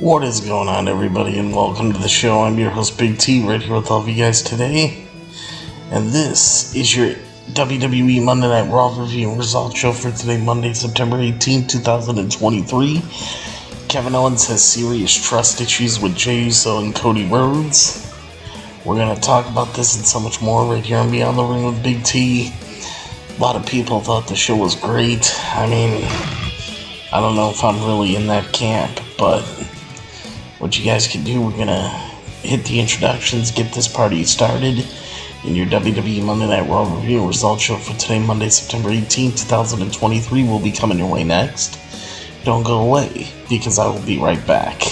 What is going on, everybody, and welcome to the show. I'm your host, Big T, right here with all of you guys today. And this is your WWE Monday Night Raw review and results show for today, Monday, September 18, 2023. Kevin Owens has serious trust issues with Jey Uso and Cody Rhodes. We're going to talk about this and so much more right here on Beyond the Ring with Big T. A lot of people thought the show was great. I mean, I don't know if I'm really in that camp, but what you guys can do, we're going to hit the introductions, get this party started in your WWE Monday Night Raw review and results show for today, Monday, September 18, 2023 will be coming your way next. Don't go away, because I will be right back.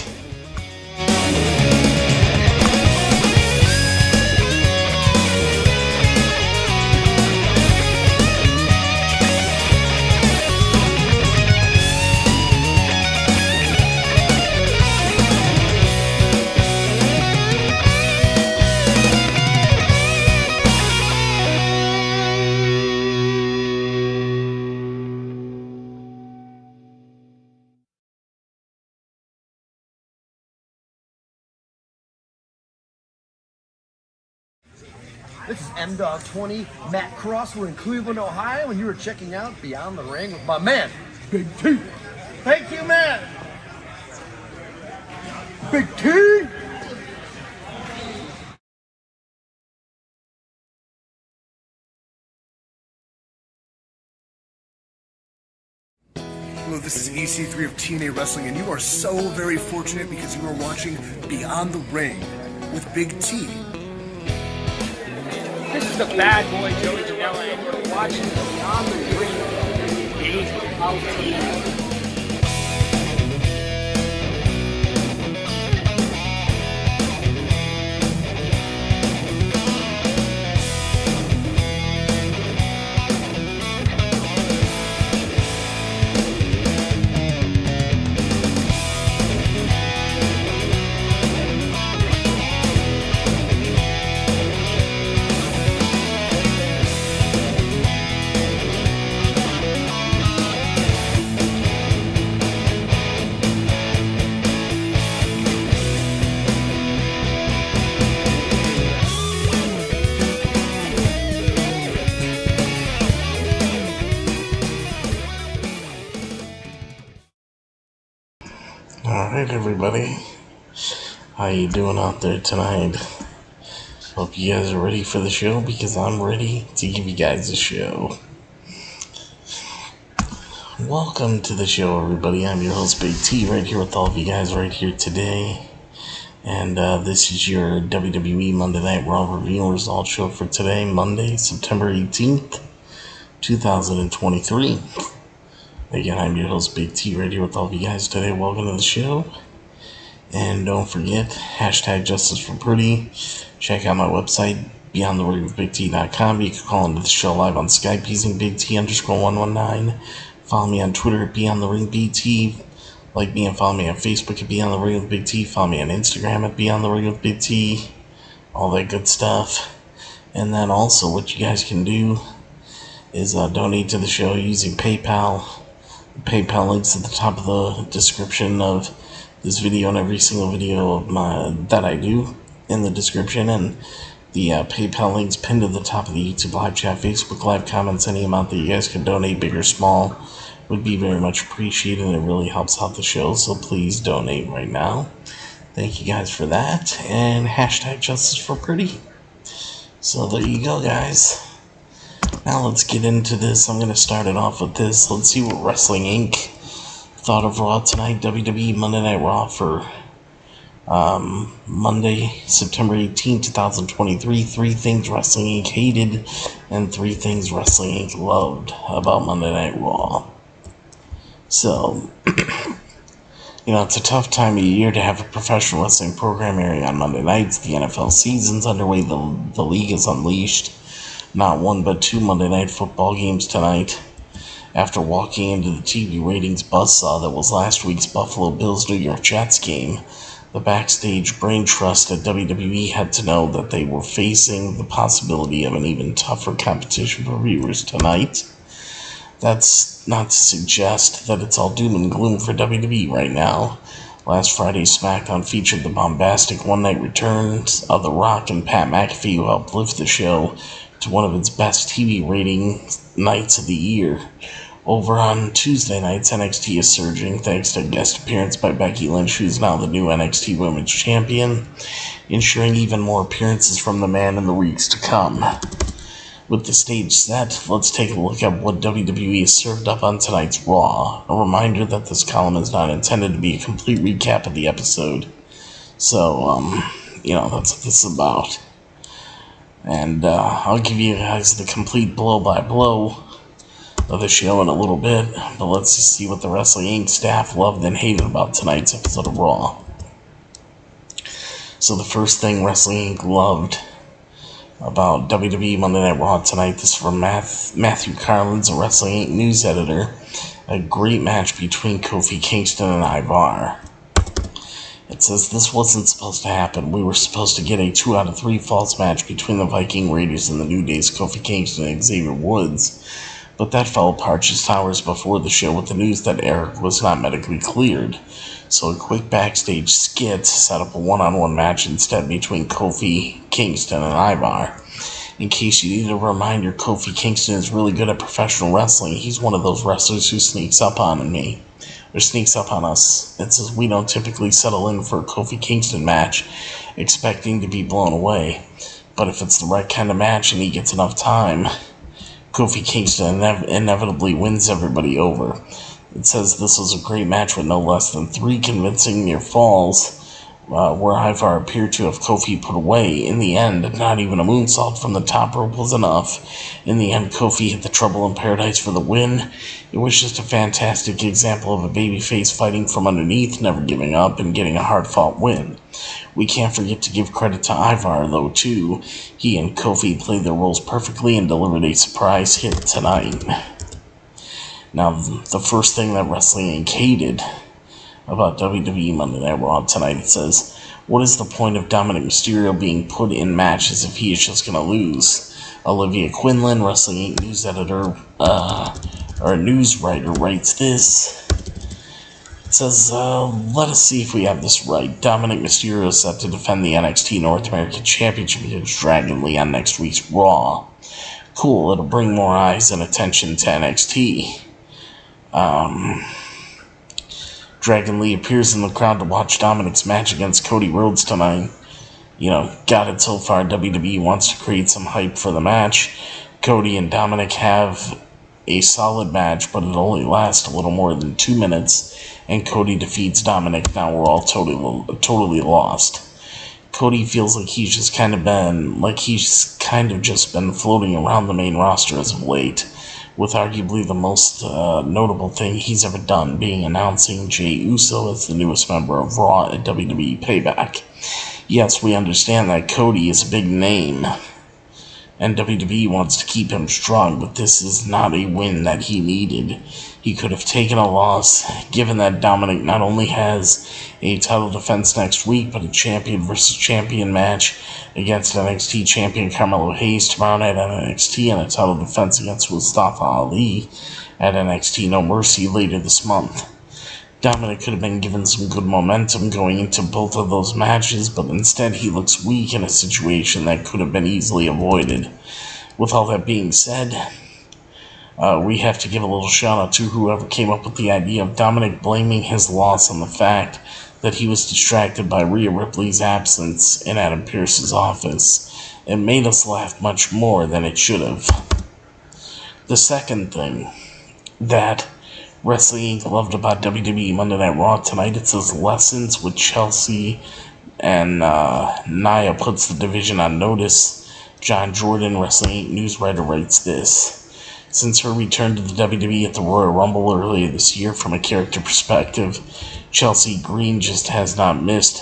This is M-Dog20, Matt Cross. We're in Cleveland, Ohio, and you were checking out Beyond the Ring with my man, Big T. Thank you, man. Big T. Hello, this is EC3 of TNA Wrestling, and you are so very fortunate because you are watching Beyond the Ring with Big T. This is the bad boy Joey Janela, and you're watching Beyond the Ring. Engage with Alright, everybody. How you doing out there tonight? Hope you guys are ready for the show, because I'm ready to give you guys a show. Welcome to the show, everybody. I'm your host, Big T, right here with all of you guys right here today. And this is your WWE Monday Night Raw review and results show for today, Monday, September 18th, 2023. Again, I'm your host, Big T, right here with all of you guys today. Welcome to the show. And don't forget, hashtag Justice for Pretty. Check out my website, beyondtheringwithbigT.com. You can call into the show live on Skype using BigT_119. Follow me on Twitter at BeyondTheRingBT. Like me and follow me on Facebook at Beyond the Ring with Big T. Follow me on Instagram at Beyond the Ring with Big T. All that good stuff. And then also, what you guys can do is donate to the show using PayPal. PayPal links at the top of the description of this video and every single video of that I do in the description, and the PayPal links pinned to the top of the YouTube live chat, Facebook live comments. Any amount that you guys can donate, big or small, would be very much appreciated, and it really helps out the show, so please donate right now. Thank you guys for that, and hashtag Justice for Pretty. So there you go, guys. Now let's get into this. I'm going to start it off with this. Let's see what Wrestling Inc. thought of Raw tonight. WWE Monday Night Raw for Monday, September 18, 2023. 3 things Wrestling Inc. hated and 3 things Wrestling Inc. loved about Monday Night Raw. So, it's a tough time of year to have a professional wrestling program airing on Monday nights. The NFL season's underway. The league is unleashed. Not 1 but 2 Monday Night Football games tonight. After walking into the TV ratings buzzsaw that was last week's Buffalo Bills New York Jets game, the backstage brain trust at WWE had to know that they were facing the possibility of an even tougher competition for viewers tonight. That's not to suggest that it's all doom and gloom for WWE right now. Last Friday's SmackDown featured the bombastic one-night returns of The Rock and Pat McAfee, who helped lift the show to one of its best TV rating nights of the year. Over on Tuesday nights, NXT is surging thanks to a guest appearance by Becky Lynch, who's now the new NXT Women's Champion, ensuring even more appearances from the man in the weeks to come. With the stage set, let's take a look at what WWE has served up on tonight's Raw. A reminder that this column is not intended to be a complete recap of the episode. So, that's what this is about. And I'll give you guys the complete blow-by-blow of the show in a little bit, but let's just see what the Wrestling Inc. staff loved and hated about tonight's episode of Raw. So the first thing Wrestling Inc. loved about WWE Monday Night Raw tonight, this is from Matthew Carlins, a Wrestling Inc. news editor. A great match between Kofi Kingston and Ivar. It says, this wasn't supposed to happen. We were supposed to get a 2 out of 3 falls match between the Viking Raiders and the New Day's Kofi Kingston and Xavier Woods. But that fell apart just hours before the show with the news that Eric was not medically cleared. So a quick backstage skit set up a one-on-one match instead between Kofi Kingston and Ivar. In case you need a reminder, Kofi Kingston is really good at professional wrestling. He's one of those wrestlers who sneaks up on us. It says we don't typically settle in for a Kofi Kingston match expecting to be blown away. But if it's the right kind of match and he gets enough time, Kofi Kingston inevitably wins everybody over. It says this was a great match with no less than 3 convincing near falls, where Ivar appeared to have Kofi put away. In the end, not even a moonsault from the top rope was enough. In the end, Kofi hit the Trouble in Paradise for the win. It was just a fantastic example of a babyface fighting from underneath, never giving up, and getting a hard-fought win. We can't forget to give credit to Ivar, though, too. He and Kofi played their roles perfectly and delivered a surprise hit tonight. Now, the first thing that Wrestling Inc. hated about WWE Monday Night Raw tonight, it says, what is the point of Dominic Mysterio being put in matches if he is just going to lose? Olivia Quinlan, Wrestling Inc. news editor, or news writer, writes this. It says, let us see if we have this right. Dominic Mysterio is set to defend the NXT North American Championship against Dragon Lee on next week's Raw. Cool, it'll bring more eyes and attention to NXT. Dragon Lee appears in the crowd to watch Dominic's match against Cody Rhodes tonight. Got it so far. WWE wants to create some hype for the match. Cody and Dominic have a solid match, but it only lasts a little more than 2 minutes, and Cody defeats Dominic. Now we're all totally lost. Cody feels like he's kind of just been floating around the main roster as of late, with arguably the most notable thing he's ever done being announcing Jey Uso as the newest member of Raw at WWE Payback. Yes, we understand that Cody is a big name, and WWE wants to keep him strong, but this is not a win that he needed. He could have taken a loss, given that Dominic not only has a title defense next week, but a champion versus champion match against NXT champion Carmelo Hayes tomorrow night at NXT, and a title defense against Mustafa Ali at NXT No Mercy later this month. Dominic could have been given some good momentum going into both of those matches, but instead he looks weak in a situation that could have been easily avoided. With all that being said, we have to give a little shout out to whoever came up with the idea of Dominic blaming his loss on the fact that he was distracted by Rhea Ripley's absence in Adam Pearce's office. It made us laugh much more than it should have. The second thing that Wrestling Inc. loved about WWE Monday Night Raw tonight, it says lessons with Chelsea and Nia puts the division on notice. John Jordan, Wrestling Inc. news writer, writes this. Since her return to the WWE at the Royal Rumble earlier this year, from a character perspective, Chelsea Green just has not missed.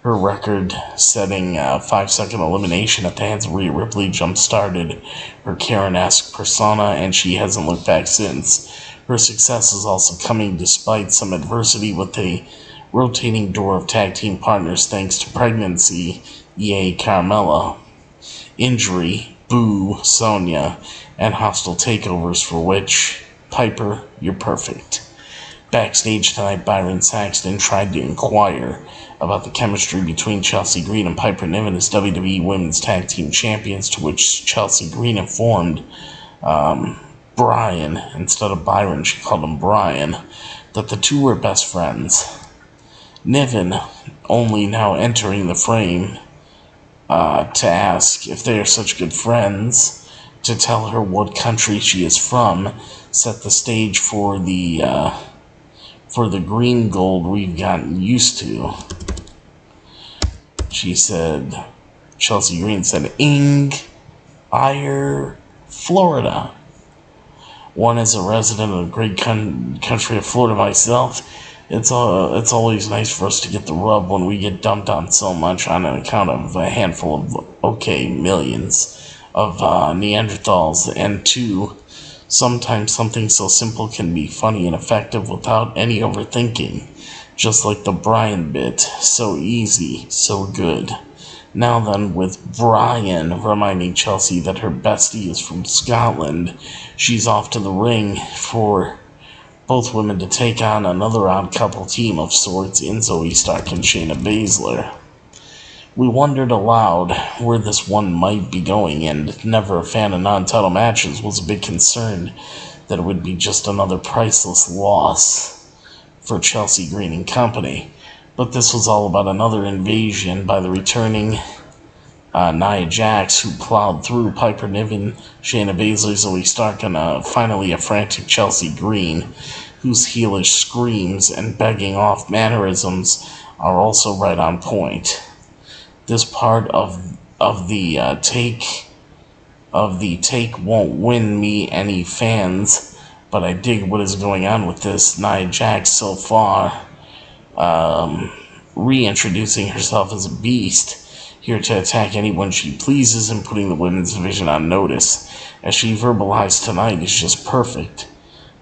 Her record-setting 5-second elimination at the hands of Rhea Ripley jump-started her Karen-esque persona, and she hasn't looked back since. Her success is also coming despite some adversity with a rotating door of tag team partners thanks to pregnancy, yay Carmella, injury, boo Sonya, and hostile takeovers for which, Piper, you're perfect. Backstage tonight, Byron Saxton tried to inquire about the chemistry between Chelsea Green and Piper Niven as WWE Women's Tag Team Champions, to which Chelsea Green informed Brian, instead of Byron, she called him Brian, that the two were best friends. Niven only now entering the frame to ask if they are such good friends, to tell her what country she is from, set the stage for the green gold we've gotten used to. She said, Chelsea Green said, Florida. One is a resident of the great country of Florida myself. It's always nice for us to get the rub when we get dumped on so much on account of a handful of, millions of Neanderthals. And two, sometimes something so simple can be funny and effective without any overthinking. Just like the Brian bit. So easy, so good. Now then, with Brian reminding Chelsea that her bestie is from Scotland, she's off to the ring for both women to take on another odd couple team of sorts in Zoe Stark and Shayna Baszler. We wondered aloud where this one might be going, and never a fan of non-title matches, was a bit concerned that it would be just another priceless loss for Chelsea Green and company. But this was all about another invasion by the returning Nia Jax, who plowed through Piper Niven, Shayna Baszler, Zoe Stark, and finally a frantic Chelsea Green, whose heelish screams and begging off mannerisms are also right on point. This part of the take won't win me any fans, but I dig what is going on with this Nia Jax so far, reintroducing herself as a beast, here to attack anyone she pleases and putting the women's division on notice. As she verbalized tonight, is just perfect.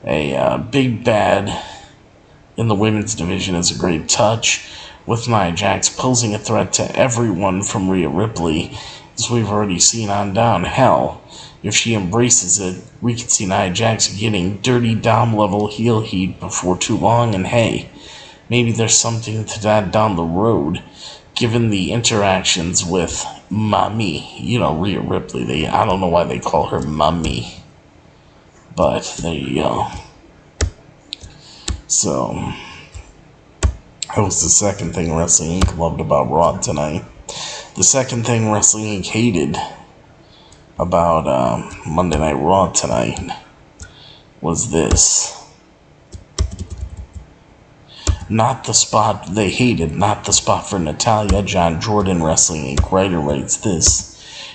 A big bad in the women's division is a great touch, with Nia Jax posing a threat to everyone from Rhea Ripley, as we've already seen on down. Hell, if she embraces it, we could see Nia Jax getting dirty Dom level heel heat before too long, and hey, maybe there's something to that down the road, given the interactions with Mommy, Rhea Ripley. I don't know why they call her Mommy, but there you go. So, that was the second thing Wrestling Inc. loved about Raw tonight. The second thing Wrestling Inc. hated about Monday Night Raw tonight was this. They hated not the spot for Natalya. John Jordan, Wrestling Inc. writer, writes this.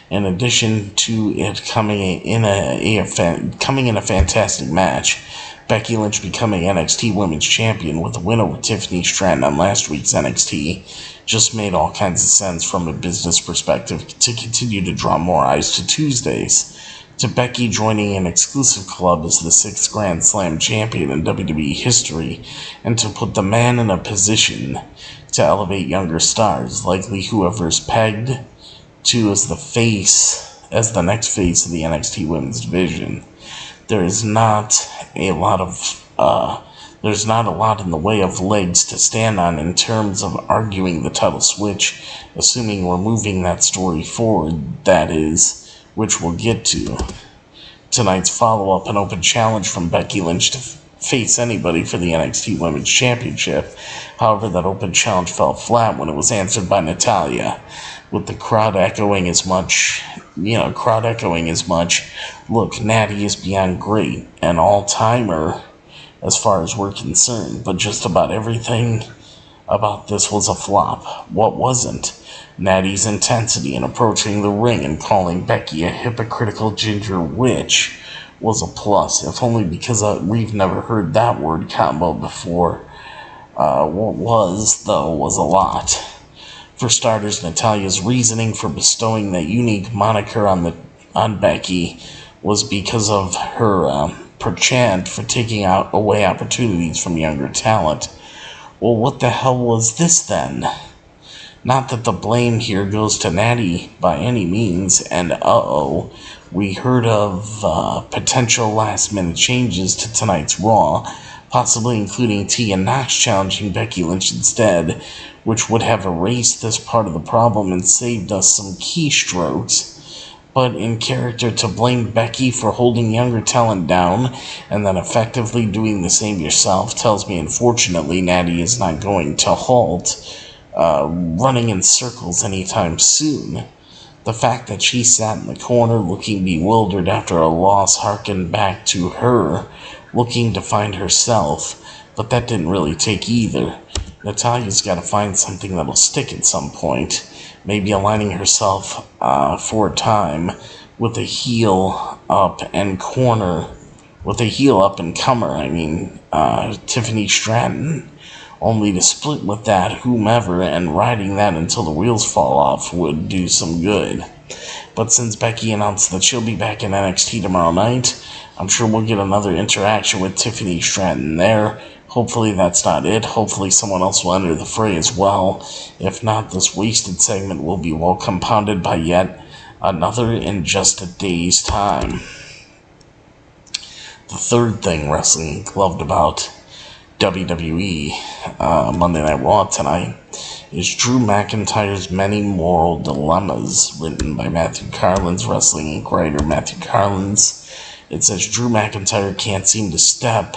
In addition to it coming in a fantastic match, Becky Lynch becoming NXT Women's Champion with a win over Tiffany Stratton on last week's NXT just made all kinds of sense from a business perspective to continue to draw more eyes to Tuesdays. To Becky joining an exclusive club as the 6th Grand Slam champion in WWE history, and to put the man in a position to elevate younger stars, likely whoever's pegged to as the next face of the NXT Women's Division. There's not a lot in the way of legs to stand on in terms of arguing the title switch, assuming we're moving that story forward, that is, which we'll get to. Tonight's follow-up, an open challenge from Becky Lynch to face anybody for the NXT Women's Championship. However, that open challenge fell flat when it was answered by Natalya, with the crowd echoing as much, look, Natty is beyond great, an all-timer as far as we're concerned, but just about everything about this was a flop. What wasn't? Natty's intensity in approaching the ring and calling Becky a hypocritical ginger witch was a plus, if only because we've never heard that word combo before. What was, though, was a lot. For starters, Natalya's reasoning for bestowing that unique moniker on Becky was because of her penchant for taking away opportunities from younger talent. Well, what the hell was this then? Not that the blame here goes to Natty by any means, and we heard of potential last-minute changes to tonight's Raw, possibly including Tegan Knox challenging Becky Lynch instead, which would have erased this part of the problem and saved us some keystrokes. But in character, to blame Becky for holding younger talent down and then effectively doing the same yourself tells me, unfortunately, Natty is not going to halt running in circles anytime soon. The fact that she sat in the corner looking bewildered after a loss harkened back to her looking to find herself, but that didn't really take either. Natalya's got to find something that'll stick at some point. Maybe aligning herself for a time with a heel up and comer, Tiffany Stratton, only to split with that whomever, and riding that until the wheels fall off would do some good. But since Becky announced that she'll be back in NXT tomorrow night, I'm sure we'll get another interaction with Tiffany Stratton there. Hopefully that's not it. Hopefully someone else will enter the fray as well. If not, this wasted segment will be well compounded by yet another in just a day's time. The third thing Wrestling loved about WWE Monday Night Raw tonight is Drew McIntyre's Many Moral Dilemmas, written by Matthew Carlin's Wrestling Inc. writer Matthew Carlin's. It says Drew McIntyre can't seem to step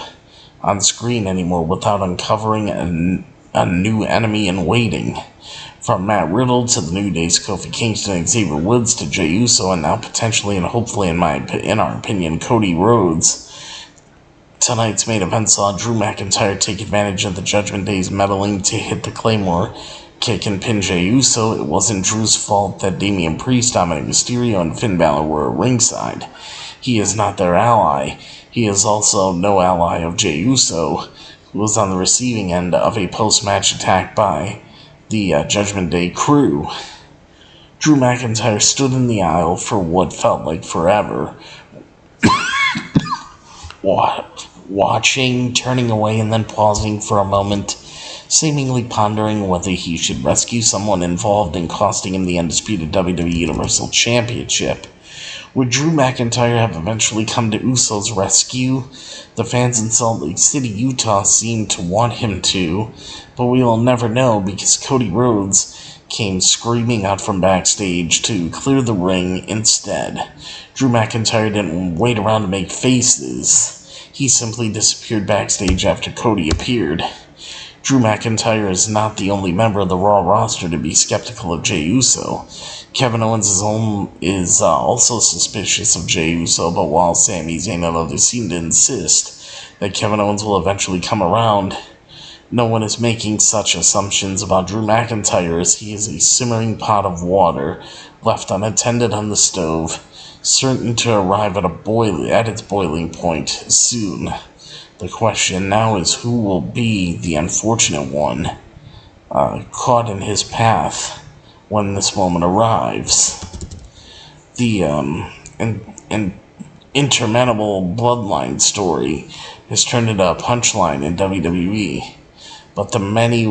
on screen anymore without uncovering a new enemy in waiting. From Matt Riddle to the New Day's Kofi Kingston and Xavier Woods to Jey Uso and now potentially and hopefully in our opinion Cody Rhodes. Tonight's main event saw Drew McIntyre take advantage of the Judgment Day's meddling to hit the Claymore kick and pin Jey Uso. It wasn't Drew's fault that Damian Priest, Dominic Mysterio, and Finn Balor were ringside. He is not their ally. He is also no ally of Jey Uso, who was on the receiving end of a post-match attack by the Judgment Day crew. Drew McIntyre stood in the aisle for what felt like forever, watching, turning away, and then pausing for a moment, seemingly pondering whether he should rescue someone involved in costing him the undisputed WWE Universal Championship. Would Drew McIntyre have eventually come to Uso's rescue? The fans in Salt Lake City, Utah seem to want him to, but we will never know because Cody Rhodes came screaming out from backstage to clear the ring instead. Drew McIntyre didn't wait around to make faces. He simply disappeared backstage after Cody appeared. Drew McIntyre is not the only member of the Raw roster to be skeptical of Jey Uso. Kevin Owens is also suspicious of Jey Uso, but while Sami Zayn and others seem to insist that Kevin Owens will eventually come around, no one is making such assumptions about Drew McIntyre as he is a simmering pot of water left unattended on the stove, certain to arrive at its boiling point soon. The question now is who will be the unfortunate one caught in his path when this moment arrives. The interminable bloodline story has turned into a punchline in WWE, but the many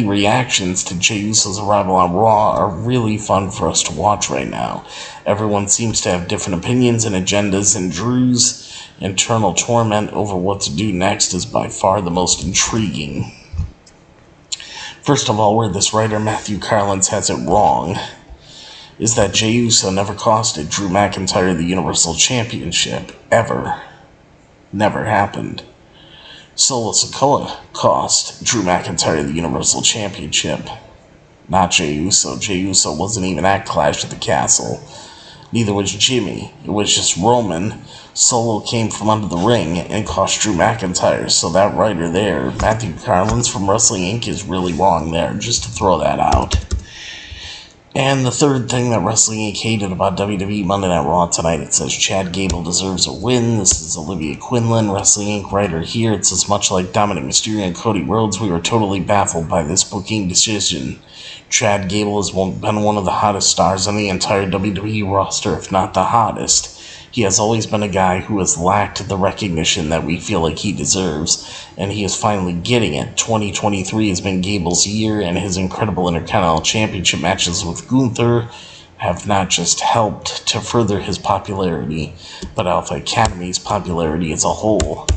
reactions to Jey Uso's arrival on Raw are really fun for us to watch right now. Everyone seems to have different opinions and agendas, and Drew's internal torment over what to do next is by far the most intriguing. First of all, where this writer Matthew Carlins has it wrong is that Jey Uso never costed Drew McIntyre the Universal Championship, ever. Never happened. Solo Sikoa cost Drew McIntyre the Universal Championship, not Jey Uso. Jey Uso wasn't even at Clash at the Castle. Neither was Jimmy. It was just Roman. Solo came from under the ring and cost Drew McIntyre. So that writer there, Matthew Carlins from Wrestling Inc., is really wrong there, just to throw that out. And the third thing that Wrestling Inc. hated about WWE Monday Night Raw tonight, it says Chad Gable deserves a win. This is Olivia Quinlan, Wrestling Inc. writer here. It says, much like Dominic Mysterio and Cody Rhodes, we were totally baffled by this booking decision. Chad Gable has been one of the hottest stars on the entire WWE roster, if not the hottest. He has always been a guy who has lacked the recognition that we feel like he deserves, and he is finally getting it. 2023 has been Gable's year, and his incredible Intercontinental Championship matches with Gunther have not just helped to further his popularity, but Alpha Academy's popularity as a whole.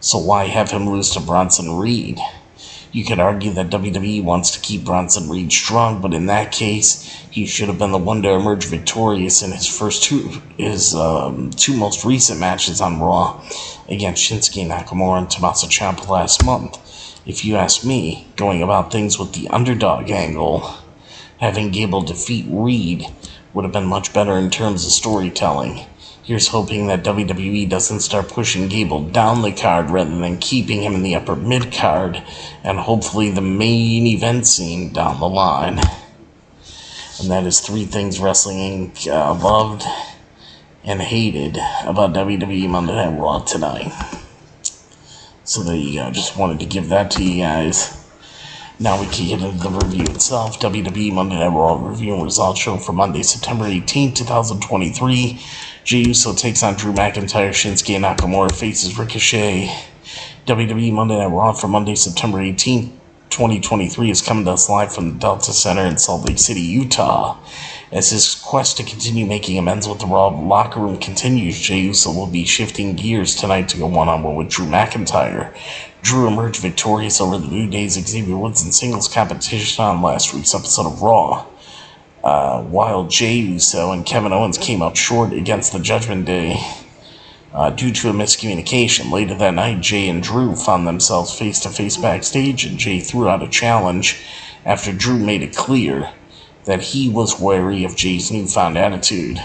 so why have him lose to Bronson Reed? You could argue that WWE wants to keep Bronson Reed strong, but in that case, he should have been the one to emerge victorious in his two most recent matches on Raw against Shinsuke Nakamura and Tommaso Ciampa last month. If you ask me, going about things with the underdog angle, having Gable defeat Reed would have been much better in terms of storytelling. Here's hoping that WWE doesn't start pushing Gable down the card rather than keeping him in the upper mid-card and hopefully the main event scene down the line. And that is 3 things wrestling loved and hated about WWE Monday Night Raw tonight. So there you go. Just wanted to give that to you guys. Now we can get into the review itself. WWE Monday Night Raw review and results show for Monday, September 18, 2023. Jey Uso takes on Drew McIntyre. Shinsuke Nakamura faces Ricochet. WWE Monday Night Raw for Monday, September 18, 2023 is coming to us live from the Delta Center in Salt Lake City, Utah. As his quest to continue making amends with the Raw locker room continues, Jey Uso will be shifting gears tonight to go one-on-one with Drew McIntyre. Drew emerged victorious over the New Day's Xavier Woods in singles competition on last week's episode of Raw, while Jey Uso and Kevin Owens came up short against the Judgment Day due to a miscommunication. Later that night, Jey and Drew found themselves face-to-face backstage, and Jey threw out a challenge after Drew made it clear that he was wary of Jey's newfound attitude.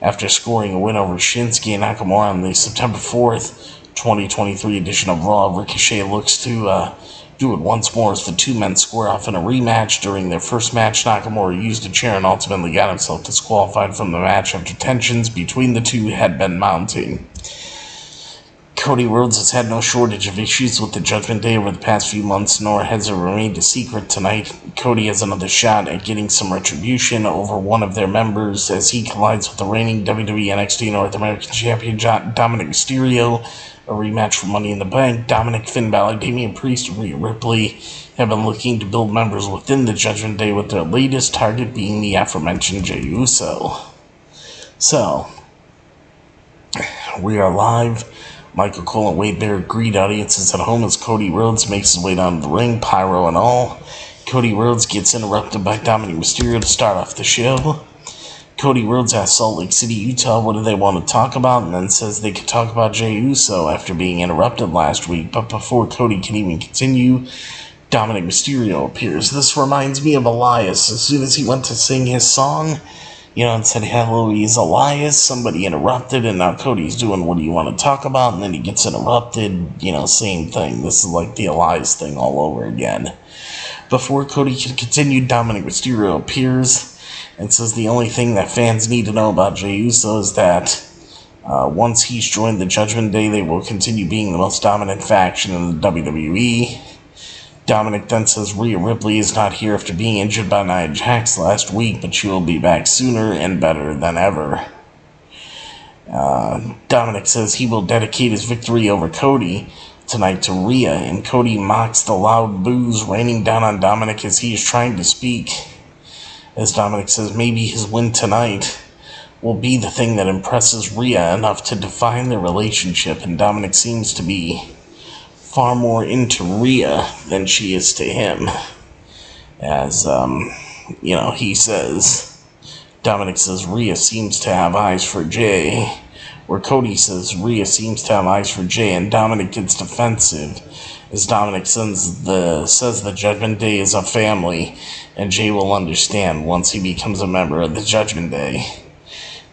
After scoring a win over Shinsuke Nakamura on the September 4th, 2023 edition of Raw, Ricochet looks to do it once more as the two men square off in a rematch. During their first match, Nakamura used a chair and ultimately got himself disqualified from the match after tensions between the two had been mounting. Cody Rhodes has had no shortage of issues with the Judgment Day over the past few months, nor has it remained a secret tonight. Cody has another shot at getting some retribution over one of their members as he collides with the reigning WWE NXT North American Champion Dominic Mysterio. A rematch for Money in the Bank. Dominic, Finn Balor, Damian Priest, and Rhea Ripley have been looking to build members within the Judgment Day, with their latest target being the aforementioned Jey Uso. So, we are live. Michael Cole and Wade Barrett greet audiences at home as Cody Rhodes makes his way down to the ring, pyro and all. Cody Rhodes gets interrupted by Dominic Mysterio to start off the show. Cody Rhodes asks Salt Lake City, Utah, what do they want to talk about, and then says they could talk about Jey Uso after being interrupted last week. But before Cody can even continue, Dominic Mysterio appears. This reminds me of Elias. As soon as he went to sing his song, and said, hello, he's Elias, somebody interrupted, and now Cody's doing, what do you want to talk about? And then he gets interrupted, same thing. This is like the Elias thing all over again. Before Cody can continue, Dominic Mysterio appears and says the only thing that fans need to know about Jey Uso is that once he's joined the Judgment Day, they will continue being the most dominant faction in the WWE. Dominic then says Rhea Ripley is not here after being injured by Nia Jax last week, but she will be back sooner and better than ever. Dominic says he will dedicate his victory over Cody tonight to Rhea, and Cody mocks the loud boos raining down on Dominic as he is trying to speak. As Dominic says maybe his win tonight will be the thing that impresses Rhea enough to define their relationship, and Dominic seems to be far more into Rhea than she is to him. As, he says, Dominic says Rhea seems to have eyes for Jey, where Cody says Rhea seems to have eyes for Jey, and Dominic gets defensive as Dominic says the Judgment Day is a family, and Jey will understand once he becomes a member of the Judgment Day.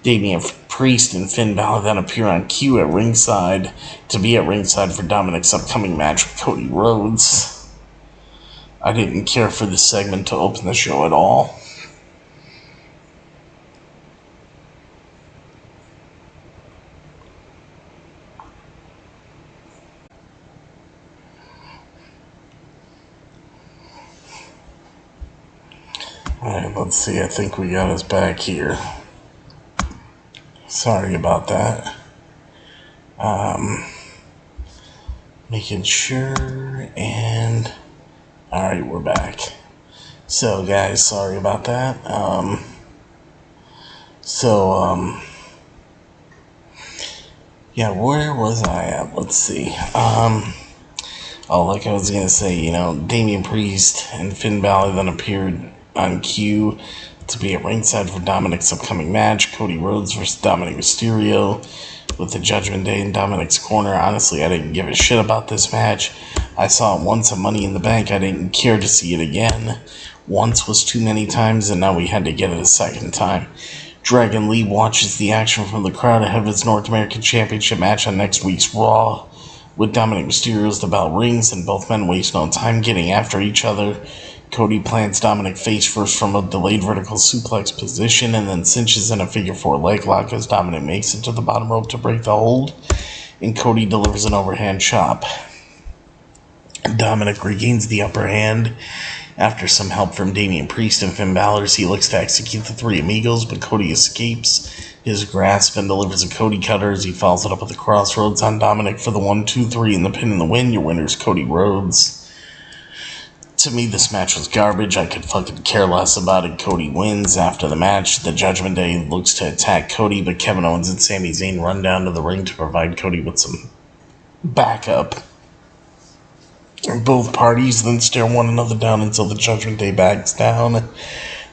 Damian Priest and Finn Balor then appear on cue at ringside for Dominic's upcoming match with Cody Rhodes. I didn't care for this segment to open the show at all. Alright, let's see. I think we got us back here. Sorry about that. Making sure, and alright, we're back. So guys, sorry about that. Yeah, where was I at? Let's see. Like I was gonna say, Damian Priest and Finn Balor then appeared on cue to be at ringside for Dominic's upcoming match, Cody Rhodes versus Dominic Mysterio, with the Judgment Day in Dominic's corner. Honestly, I didn't give a shit about this match. I saw it once at Money in the Bank. I didn't care to see it again. Once was too many times, and now we had to get it a second time. Dragon Lee watches the action from the crowd ahead of his North American Championship match on next week's Raw. With Dominic Mysterio's the bell rings, and both men waste no time getting after each other. Cody plants Dominic face first from a delayed vertical suplex position, and then cinches in a figure 4 leg lock as Dominic makes it to the bottom rope to break the hold, and Cody delivers an overhand chop. Dominic regains the upper hand after some help from Damian Priest and Finn Balor as he looks to execute the Three Amigos, but Cody escapes his grasp and delivers a Cody cutter as he follows it up with the crossroads on Dominic for the 1-2-3 and the pin and the win. Your winner's Cody Rhodes. To me, this match was garbage. I could fucking care less about it. Cody wins. After the match, the Judgment Day looks to attack Cody, but Kevin Owens and Sami Zayn run down to the ring to provide Cody with some backup. Both parties then stare one another down until the Judgment Day backs down,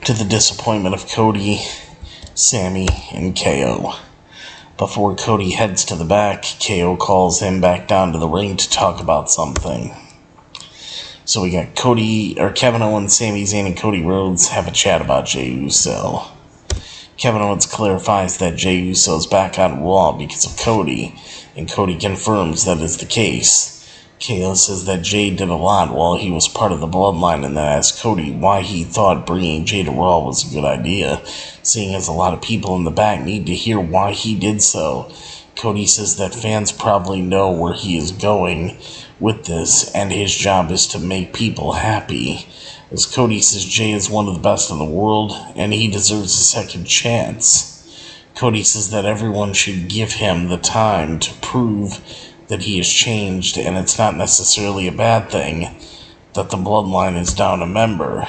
to the disappointment of Cody, Sami, and KO. Before Cody heads to the back, KO calls him back down to the ring to talk about something. So we got Kevin Owens, Sami Zayn, and Cody Rhodes have a chat about Jey Uso. Kevin Owens clarifies that Jey Uso is back on Raw because of Cody, and Cody confirms that is the case. KO says that Jey did a lot while he was part of the bloodline, and then asks Cody why he thought bringing Jey to Raw was a good idea, seeing as a lot of people in the back need to hear why he did so. Cody says that fans probably know where he is going with this, and his job is to make people happy. As Cody says Jey is one of the best in the world, and he deserves a second chance. Cody says that everyone should give him the time to prove that he has changed, and it's not necessarily a bad thing that the bloodline is down a member.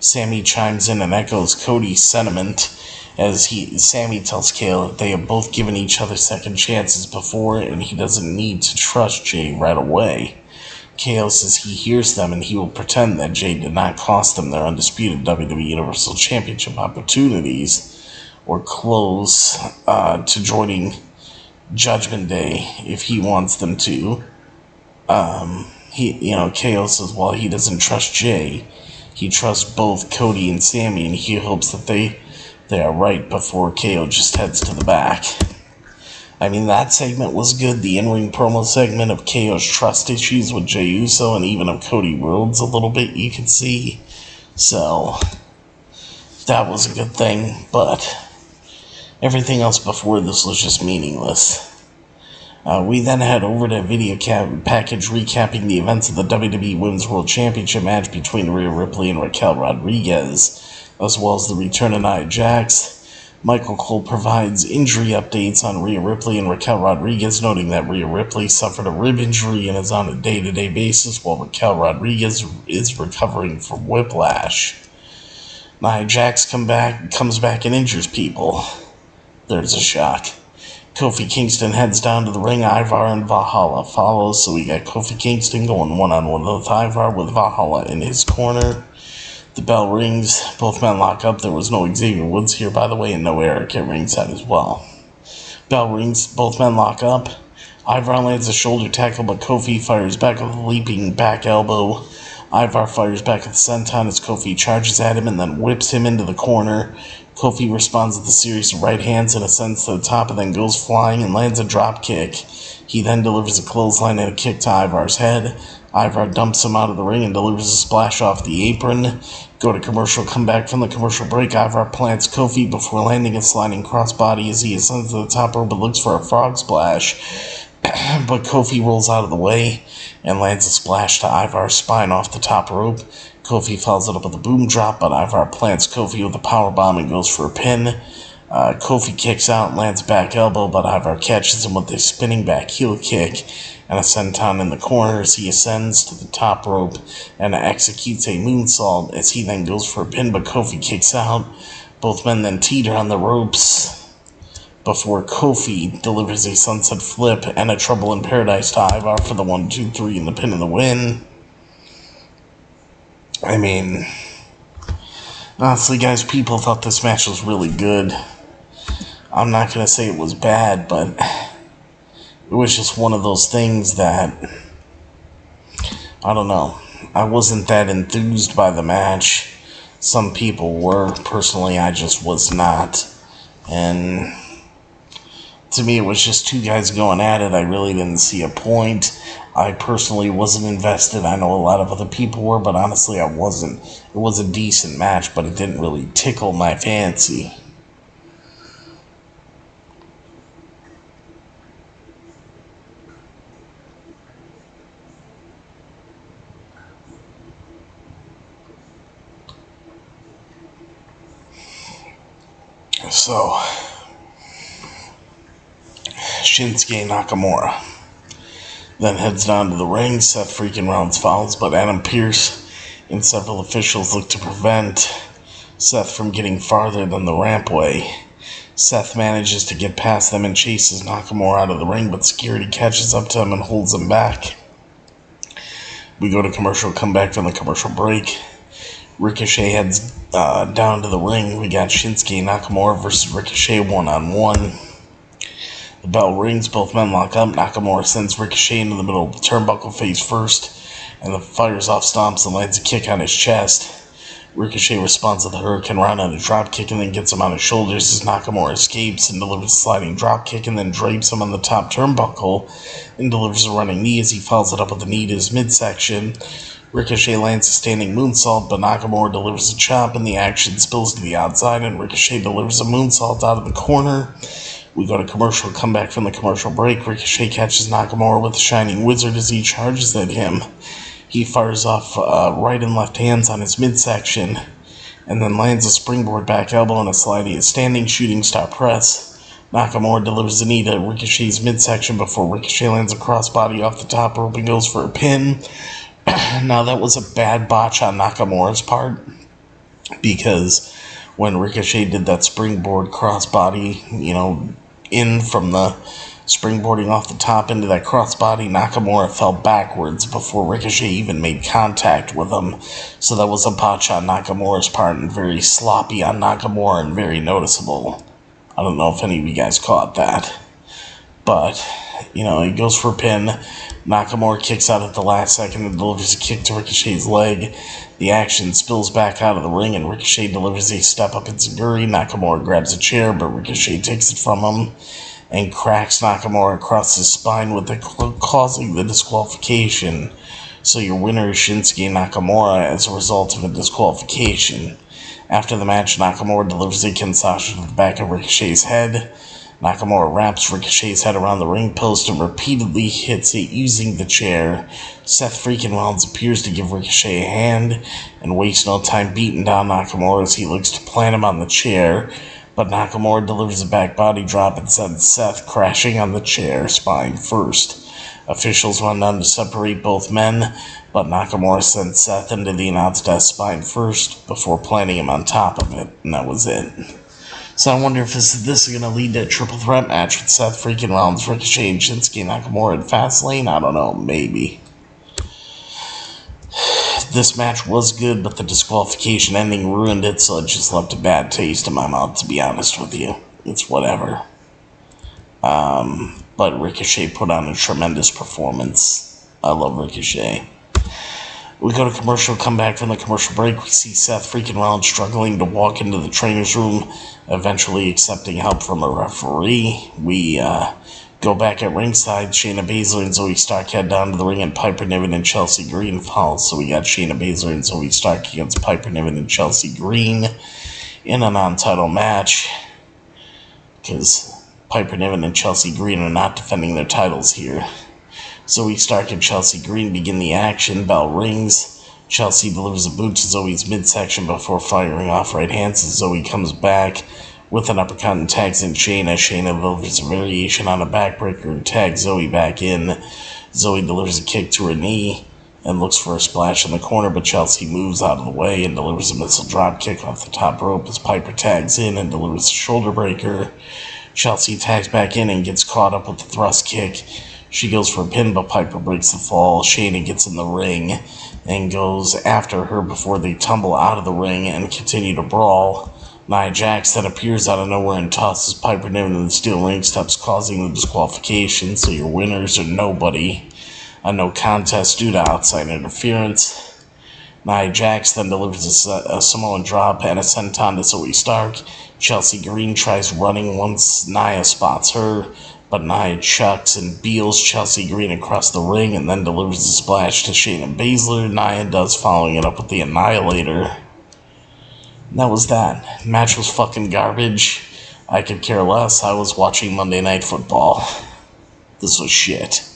Sami chimes in and echoes Cody's sentiment as Sami tells KO that they have both given each other second chances before, and he doesn't need to trust Jey right away. KO says he hears them, and he will pretend that Jey did not cost them their undisputed WWE Universal Championship opportunities, or close to joining Judgment Day if he wants them to. KO says while he doesn't trust Jey, he trusts both Cody and Sami, and he hopes that they are right before KO just heads to the back. I mean, that segment was good. The in-ring promo segment of KO's trust issues with Jey Uso and even of Cody Rhodes a little bit, you could see. So, that was a good thing, but everything else before this was just meaningless. We then head over to a video package recapping the events of the WWE Women's World Championship match between Rhea Ripley and Raquel Rodriguez, as well as the return of Nia Jax. Michael Cole provides injury updates on Rhea Ripley and Raquel Rodriguez, noting that Rhea Ripley suffered a rib injury and is on a day-to-day basis, while Raquel Rodriguez is recovering from whiplash. Nia Jax comes back and injures people. There's a shock. Kofi Kingston heads down to the ring. Ivar and Valhalla follows, so we got Kofi Kingston going one-on-one with Ivar with Valhalla in his corner. The bell rings. Both men lock up. There was no Xavier Woods here, by the way, and no Eric at ringside as well. Bell rings. Both men lock up. Ivar lands a shoulder tackle, but Kofi fires back with a leaping back elbow. Ivar fires back with a senton as Kofi charges at him and then whips him into the corner. Kofi responds with a series of right hands and ascends to the top and then goes flying and lands a drop kick. He then delivers a clothesline and a kick to Ivar's head. Ivar dumps him out of the ring and delivers a splash off the apron. Go to commercial, come back from the commercial break. Ivar plants Kofi before landing a sliding crossbody as he ascends to the top rope and looks for a frog splash. But Kofi rolls out of the way and lands a splash to Ivar's spine off the top rope. Kofi follows it up with a boom drop, but Ivar plants Kofi with a powerbomb and goes for a pin. Kofi kicks out and lands back elbow, but Ivar catches him with a spinning back heel kick and a senton in the corner as he ascends to the top rope and executes a moonsault as he then goes for a pin, but Kofi kicks out. Both men then teeter on the ropes. before Kofi delivers a sunset flip and a Trouble in Paradise dive out for the 1, 2, 3 and the pin and the win. I mean, honestly, guys, people thought this match was really good. I'm not going to say it was bad, but it was just one of those things that, I don't know. I wasn't that enthused by the match. Some people were. Personally, I just was not. And to me, it was just two guys going at it. I really didn't see a point. I personally wasn't invested. I know a lot of other people were, but honestly, I wasn't. It was a decent match, but it didn't really tickle my fancy. So, Shinsuke Nakamura then heads down to the ring. Seth freaking Rollins fouls, but Adam Pearce and several officials look to prevent Seth from getting farther than the rampway. Seth manages to get past them and chases Nakamura out of the ring, but security catches up to him and holds him back. We go to commercial, come back from the commercial break. Ricochet heads down to the ring. We got Shinsuke Nakamura versus Ricochet one-on-one. The bell rings, both men lock up. Nakamura sends Ricochet into the middle of the turnbuckle face first, and then fires off stomps and lands a kick on his chest. Ricochet responds with a Hurricane Rana on a drop kick and then gets him on his shoulders as Nakamura escapes and delivers a sliding drop kick and then drapes him on the top turnbuckle and delivers a running knee as he follows it up with a knee to his midsection. Ricochet lands a standing moonsault, but Nakamura delivers a chop and the action spills to the outside and Ricochet delivers a moonsault out of the corner. We go to commercial, come back from the commercial break. Ricochet catches Nakamura with a Shining Wizard as he charges at him. He fires off right and left hands on his midsection and then lands a springboard back elbow and a sliding standing shooting star press. Nakamura delivers a knee to Ricochet's midsection before Ricochet lands a crossbody off the top rope and goes for a pin. Now, that was a bad botch on Nakamura's part because when Ricochet did that springboard crossbody, in from the springboarding off the top into that crossbody, Nakamura fell backwards before Ricochet even made contact with him. So that was a botch on Nakamura's part and very sloppy on Nakamura and very noticeable. I don't know if any of you guys caught that. But, he goes for a pin. Nakamura kicks out at the last second and delivers a kick to Ricochet's leg. The action spills back out of the ring and Ricochet delivers a step-up enziguri. Nakamura grabs a chair, but Ricochet takes it from him and cracks Nakamura across his spine with causing the disqualification. So your winner is Shinsuke Nakamura as a result of a disqualification. After the match, Nakamura delivers a Kinshasa to the back of Ricochet's head. Nakamura wraps Ricochet's head around the ring post and repeatedly hits it using the chair. Seth freaking Rollins appears to give Ricochet a hand and wastes no time beating down Nakamura as he looks to plant him on the chair. But Nakamura delivers a back body drop and sends Seth crashing on the chair, spine first. Officials run down to separate both men, but Nakamura sends Seth into the announce desk spine first before planting him on top of it, and that was it. So I wonder if this is going to lead to a triple threat match with Seth freaking Rollins, Ricochet, and Shinsuke Nakamura at Fastlane. I don't know, maybe. This match was good, but the disqualification ending ruined it, so it just left a bad taste in my mouth, to be honest with you. It's whatever. But Ricochet put on a tremendous performance. I love Ricochet. We go to commercial, come back from the commercial break. We see Seth freaking Rollins struggling to walk into the trainer's room, eventually accepting help from a referee. We go back at ringside. Shayna Baszler and Zoe Stark head down to the ring, and Piper Niven and Chelsea Green fall. So we got Shayna Baszler and Zoe Stark against Piper Niven and Chelsea Green in a non-title match, because Piper Niven and Chelsea Green are not defending their titles here. Zoe Stark and Chelsea Green begin the action. Bell rings. Chelsea delivers a boot to Zoe's midsection before firing off right hands as Zoe comes back with an uppercut and tags in Shayna. Shayna delivers a variation on a backbreaker and tags Zoe back in. Zoe delivers a kick to her knee and looks for a splash in the corner, but Chelsea moves out of the way and delivers a missile drop kick off the top rope as Piper tags in and delivers a shoulder breaker. Chelsea tags back in and gets caught up with the thrust kick. She goes for a pin, but Piper breaks the fall. Shayna gets in the ring and goes after her before they tumble out of the ring and continue to brawl. Nia Jax then appears out of nowhere and tosses Piper down into the steel ring steps, causing the disqualification, so your winners are nobody. A no contest due to outside interference. Nia Jax then delivers a Samoan drop and a senton to Zoe Stark. Chelsea Green tries running once Nia spots her, but Nia chucks and beals Chelsea Green across the ring and then delivers a splash to Shayna Baszler. Nia does, following it up with the Annihilator. And that was that. Match was fucking garbage. I could care less. I was watching Monday Night Football. This was shit.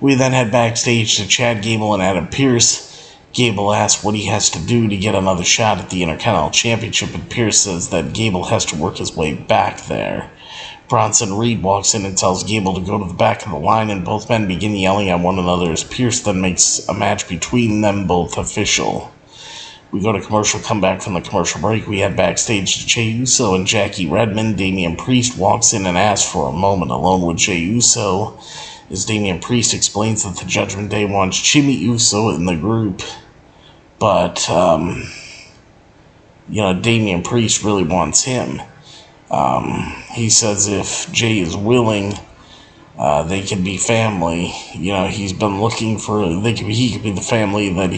We then head backstage to Chad Gable and Adam Pearce. Gable asks what he has to do to get another shot at the Intercontinental Championship, and Pearce says that Gable has to work his way back there. Bronson Reed walks in and tells Gable to go to the back of the line, and both men begin yelling at one another as Pearce then makes a match between them both official. We go to commercial, come back from the commercial break. We head backstage to Jey Uso and Jackie Redmond. Damian Priest walks in and asks for a moment alone with Jey Uso, as Damian Priest explains that the Judgment Day wants Jimmy Uso in the group. But, Damian Priest really wants him. He says if Jey is willing, they can be family. He's been looking for. He could be the family that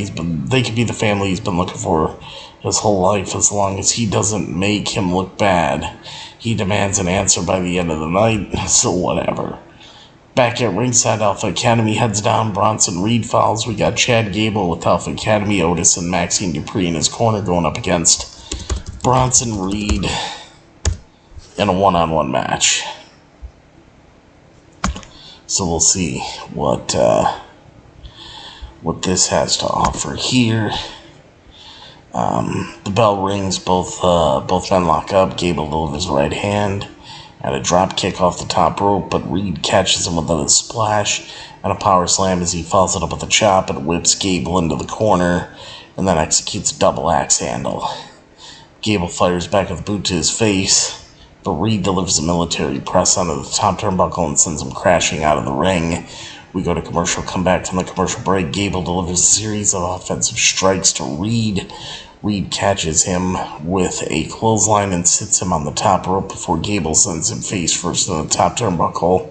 They could be the family he's been looking for his whole life, as long as he doesn't make him look bad. He demands an answer by the end of the night. So whatever. Back at ringside, Alpha Academy heads down. Bronson Reed follows. We got Chad Gable with Alpha Academy, Otis, and Maxine Dupree in his corner going up against Bronson Reed in a one-on-one match. So we'll see what this has to offer here. The bell rings. Both men lock up. Gable delivers right hand and a drop kick off the top rope, but Reed catches him with a splash and a power slam as he follows it up with a chop and whips Gable into the corner and then executes a double axe handle. Gable fires back with a boot to his face, but Reed delivers a military press onto the top turnbuckle and sends him crashing out of the ring. We go to commercial, come back from the commercial break. Gable delivers a series of offensive strikes to Reed. Reed catches him with a clothesline and sits him on the top rope before Gable sends him face first in the top turnbuckle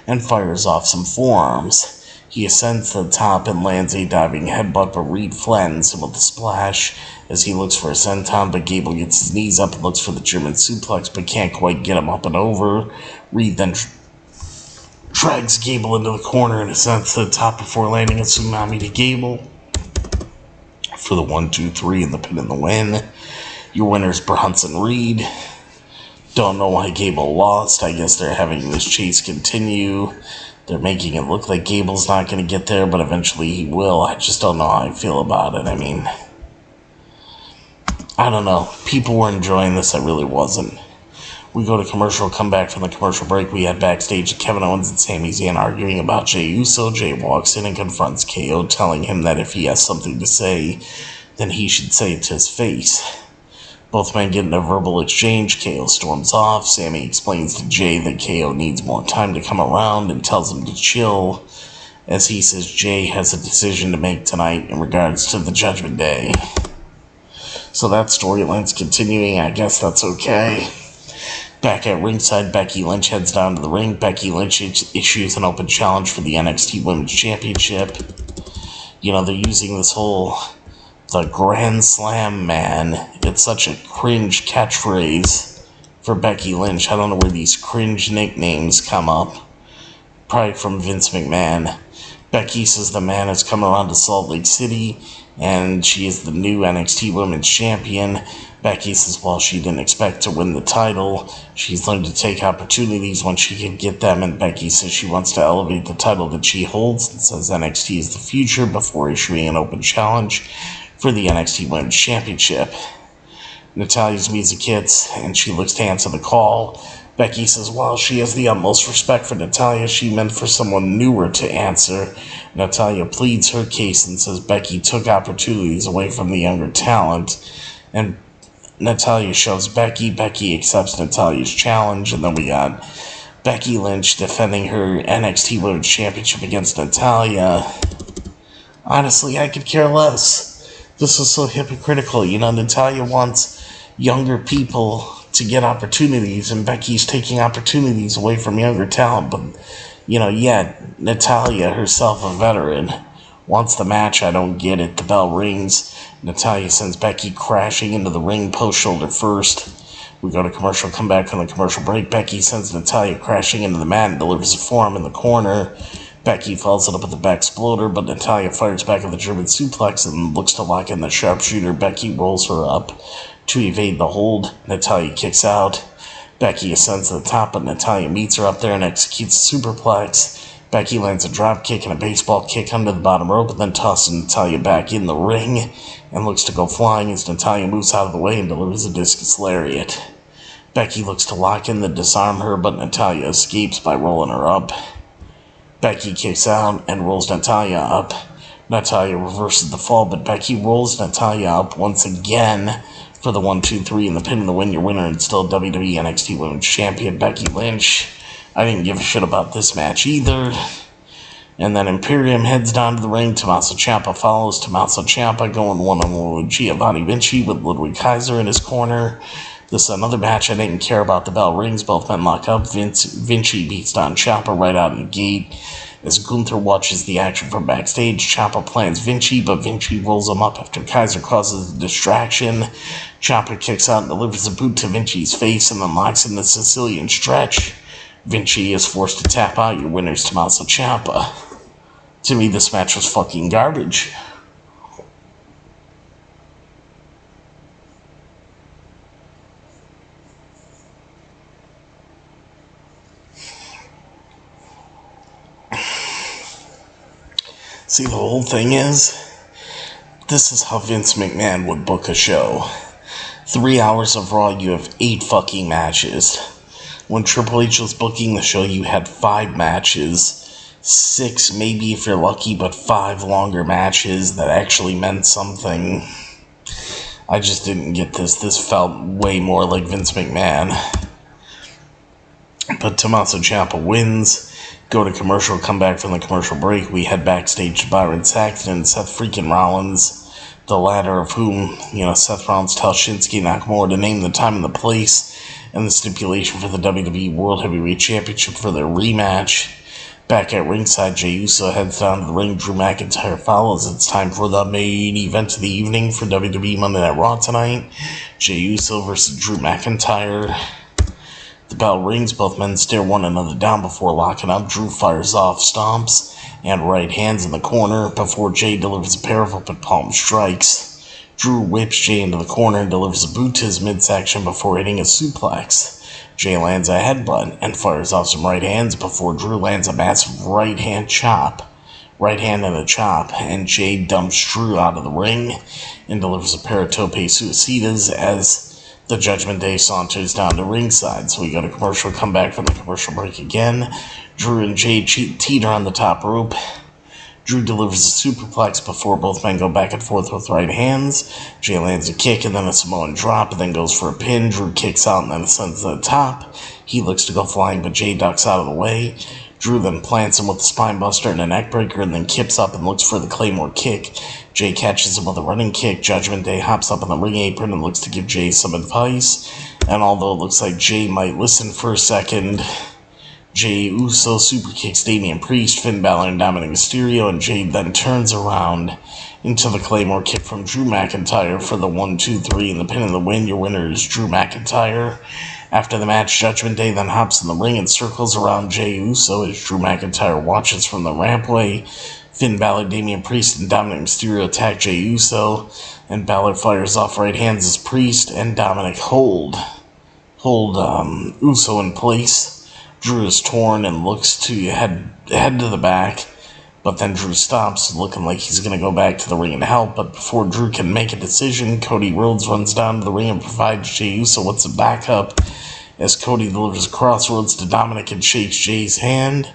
and fires off some forearms. He ascends to the top and lands a diving headbutt, but Reed flattens him with a splash as he looks for a senton, but Gable gets his knees up and looks for the German suplex, but can't quite get him up and over. Reed then drags Gable into the corner and ascends to the top before landing a tsunami to Gable for the 1-2-3 and the pin and the win. Your winner's Bronson Reed. Don't know why Gable lost. I guess they're having this chase continue. They're making it look like Gable's not going to get there, but eventually he will. I just don't know how I feel about it. I mean, I don't know. People were enjoying this. I really wasn't. We go to commercial, come back from the commercial break. We head backstage to Kevin Owens and Sami Zayn arguing about Jey Uso. Jey walks in and confronts KO, telling him that if he has something to say, then he should say it to his face. Both men get in a verbal exchange. KO storms off. Sami explains to Jey that KO needs more time to come around and tells him to chill, as he says Jey has a decision to make tonight in regards to the Judgment Day. So that storyline's continuing. I guess that's okay. Back at ringside, Becky Lynch heads down to the ring. Becky Lynch issues an open challenge for the NXT Women's Championship. They're using this whole the Grand Slam man. It's such a cringe catchphrase for Becky Lynch. I don't know where these cringe nicknames come up. Probably from Vince McMahon. Becky says the man has come around to Salt Lake City and she is the new NXT Women's Champion. Becky says while she didn't expect to win the title, she's learned to take opportunities when she can get them, and Becky says she wants to elevate the title that she holds and says NXT is the future before issuing an open challenge for the NXT Women's Championship. Natalia's music hits and she looks to answer the call. Becky says while she has the utmost respect for Natalya, she meant for someone newer to answer. Natalya pleads her case and says Becky took opportunities away from the younger talent, and Natalya shoves Becky. Becky accepts Natalya's challenge, and then we got Becky Lynch defending her NXT Women's Championship against Natalya. Honestly, I could care less. This is so hypocritical. Natalya wants younger people to get opportunities, and Becky's taking opportunities away from younger talent. But, yet Natalya, herself a veteran, wants the match. I don't get it. The bell rings. Natalya sends Becky crashing into the ring, post shoulder first. We go to commercial, come back from the commercial break. Becky sends Natalya crashing into the mat and delivers a forearm in the corner. Becky follows it up with the back exploder, but Natalya fires back at the German suplex and looks to lock in the sharpshooter. Becky rolls her up to evade the hold. Natalya kicks out. Becky ascends to the top, but Natalya meets her up there and executes a superplex. Becky lands a drop kick and a baseball kick under the bottom rope, and then tosses Natalya back in the ring and looks to go flying as Natalya moves out of the way and delivers a discus lariat. Becky looks to lock in the disarm her, but Natalya escapes by rolling her up. Becky kicks out and rolls Natalya up. Natalya reverses the fall, but Becky rolls Natalya up once again for the 1-2-3 in the pin to win. Your winner and still WWE NXT Women's Champion, Becky Lynch. I didn't give a shit about this match either. And then Imperium heads down to the ring. Tommaso Ciampa follows. Tommaso Ciampa going one-on-one with Giovanni Vinci with Ludwig Kaiser in his corner. This is another match I didn't care about. The bell rings. Both men lock up. Vinci beats down Ciampa right out of the gate. As Gunther watches the action from backstage, Ciampa plans Vinci, but Vinci rolls him up after Kaiser causes a distraction. Ciampa kicks out and delivers a boot to Vinci's face and then locks in the Sicilian stretch. Vinci is forced to tap out. Your winner's Tommaso Ciampa. To me, this match was fucking garbage. See, the whole thing is, this is how Vince McMahon would book a show. 3 hours of Raw, you have 8 fucking matches. When Triple H was booking the show, you had 5 matches. 6, maybe if you're lucky, but 5 longer matches that actually meant something. I just didn't get this. This felt way more like Vince McMahon. But Tommaso Ciampa wins. Go to commercial, come back from the commercial break. We head backstage to Byron Saxton and Seth freaking Rollins. The latter of whom, Seth Rollins tells Shinsuke Nakamura to name the time and the place and the stipulation for the WWE World Heavyweight Championship for their rematch. Back at ringside, Jey Uso heads down to the ring. Drew McIntyre follows. It's time for the main event of the evening for WWE Monday Night Raw tonight. Jey Uso versus Drew McIntyre. The bell rings. Both men stare one another down before locking up. Drew fires off stomps and right hands in the corner before Jey delivers a pair of open palm strikes. Drew whips Jey into the corner and delivers a boot to his midsection before hitting a suplex. Jey lands a headbutt and fires off some right hands before Drew lands a massive right hand and a chop, and Jey dumps Drew out of the ring and delivers a pair of tope suicidas as the Judgment Day saunters down to ringside. So we go to commercial, come back from the commercial break again. Drew and Jey teeter on the top rope. Drew delivers a superplex before both men go back and forth with right hands. Jey lands a kick and then a Samoan drop and then goes for a pin. Drew kicks out and then ascends to the top. He looks to go flying, but Jey ducks out of the way. Drew then plants him with a spine buster and a neck breaker and then kips up and looks for the Claymore kick. Jey catches him with a running kick. Judgment Day hops up on the ring apron and looks to give Jey some advice. And although it looks like Jey might listen for a second, Jey Uso super kicks Damian Priest, Finn Balor, and Dominic Mysterio, and Jey then turns around into the Claymore kick from Drew McIntyre for the 1-2-3 and the pin and the win. Your winner is Drew McIntyre. After the match, Judgment Day then hops in the ring and circles around Jey Uso as Drew McIntyre watches from the rampway. Finn Balor, Damian Priest, and Dominic Mysterio attack Jey Uso, and Balor fires off right hands as Priest and Dominic hold Uso in place. Drew is torn and looks to head to the back, but then Drew stops, looking like he's going to go back to the ring and help. But before Drew can make a decision, Cody Rhodes runs down to the ring and provides Jey Uso with some backup as Cody delivers a crossroads to Dominic and shakes Jey's hand